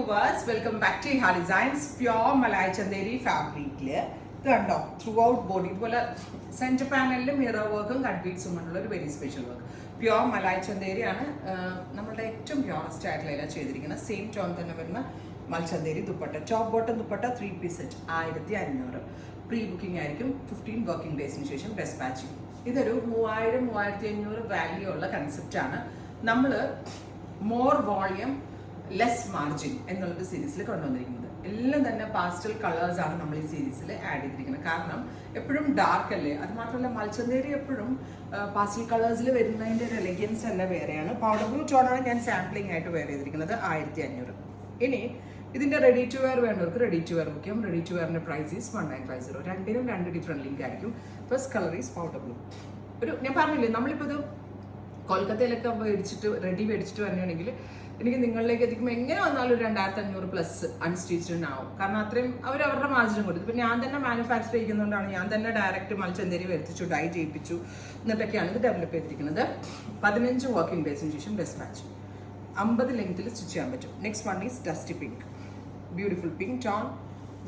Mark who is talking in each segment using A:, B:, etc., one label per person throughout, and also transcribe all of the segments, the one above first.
A: Viewers, welcome back to ha designs. Pure malai Chanderi ഫാബ്രിക്കിൽ ഇത് കണ്ടോ, ത്രൂ ഔട്ട് ബോഡി ഇതുപോലെ സെൻറ്റർ പാനലിൽ മിറർ വർക്കും കട്ട് ബീഡ്സും ഉള്ള ഒരു very special work. Pure malai ചന്തേരിയാണ് നമ്മളുടെ ഏറ്റവും പ്യോറസ്റ്റ് ആയിട്ടുള്ള എല്ലാം ചെയ്തിരിക്കുന്നത്. സെയിം ടോൺ തന്നെ വരുന്ന മൽചന്തേരി dupatta, top bottom dupatta 3 piece set 1500. Pre booking ആയിരിക്കും. 15 വർക്കിംഗ് ഡേയ്സിന് ശേഷം ഡെസ്പാച്ചിങ്. ഇതൊരു 3000-3500 വാല്യൂ ഉള്ള കൺസെപ്റ്റാണ്. നമ്മൾ മോർ വോളിയം ലെസ് മാർജിൻ എന്നുള്ളൊരു സീരീസിൽ കൊണ്ടുവന്നിരിക്കുന്നത്. എല്ലാം തന്നെ പാസ്റ്റൽ കളേഴ്സ് ആണ് നമ്മൾ ഈ സീരീസിൽ ആഡ് ചെയ്തിരിക്കുന്നത്. കാരണം എപ്പോഴും ഡാർക്ക് അല്ലേ, അത് മാത്രമല്ല മൽചന്തേരി എപ്പോഴും പാസ്റ്റൽ കളേഴ്സിൽ വരുന്നതിൻ്റെ ഒരു എലഗൻസ് തന്നെ വേറെയാണ്. പൗഡർ ബ്ലൂ ടോണാണ് ഞാൻ സാമ്പിളിംഗ് ആയിട്ട് വെയർ ചെയ്തിരിക്കുന്നത് 1500. ഇനി ഇതിൻ്റെ റെഡി ടു വെയർ വേണ്ടവർക്ക് റെഡി ടു വെയർ ബുക്ക് ചെയ്യാം. റെഡി ടു വെയറിൻ്റെ പ്രൈസ് ഈസ് 1950. രണ്ടിനും 2 ഡിഫറെൻറ്റ് ലിങ്ക് ആയിരിക്കും. First colour is powder blue. ഞാൻ പറഞ്ഞില്ലേ, നമ്മളിപ്പോൾ ഇത് കൊൽക്കത്തയിലൊക്കെ റെഡി മേടിച്ചിട്ട് വരികയാണെങ്കിൽ എനിക്ക് നിങ്ങളിലേക്ക് എത്തിക്കുമ്പോൾ എങ്ങനെ വന്നാലും 2500 പ്ലസ് അൺസ്റ്റിച്ച്ഡ് ആവും. കാരണം അത്രയും അവരുടെ മാർജിനും കൊടുത്തു. ഇപ്പം ഞാൻ തന്നെ മാനുഫാക്ചർ ചെയ്യുന്നതുകൊണ്ടാണ് ഞാൻ തന്നെ ഡയറക്റ്റ് മൽചന്തേരി വരുത്തിച്ചു, ഡൈ ചെയ്യിപ്പിച്ചു, എന്നിട്ടൊക്കെയാണ് ഇത് ഡെവലപ്പ് ചെയ്തിരിക്കുന്നത്. 15 വർക്കിംഗ് ഡേയ്സിന് ശേഷം ഡെസ്പാച്ച്. 50 ലെങ്ത്തിൽ സ്റ്റിച്ച് ചെയ്യാൻ പറ്റും. Next one is dusty pink. Beautiful pink tone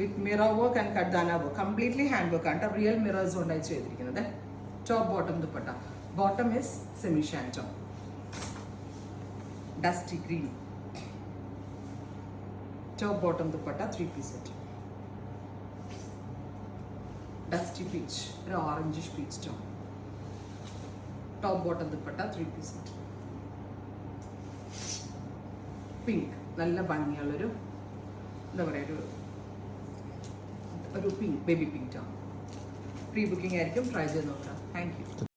A: with mirror work and കഡ്ദാന വർക്ക്. കംപ്ലീറ്റ്ലി ഹാൻഡ് വർക്ക് ആണ്. റിയൽ മിറേഴ്സ് കൊണ്ടായി ചെയ്തിരിക്കുന്നത്. Top bottom dupatta. Bottom is semi-shanton. Dusty green. Top bottom dupatta 3 piece set. Dusty peach, or orangish peach tone. Top bottom dupatta 3 piece set. Pink, nalla bhangiyulla oru pink, baby pink tone. Pre-booking ആയിരിക്കും. Try ചെയ്ത് നോക്കാം. Thank you.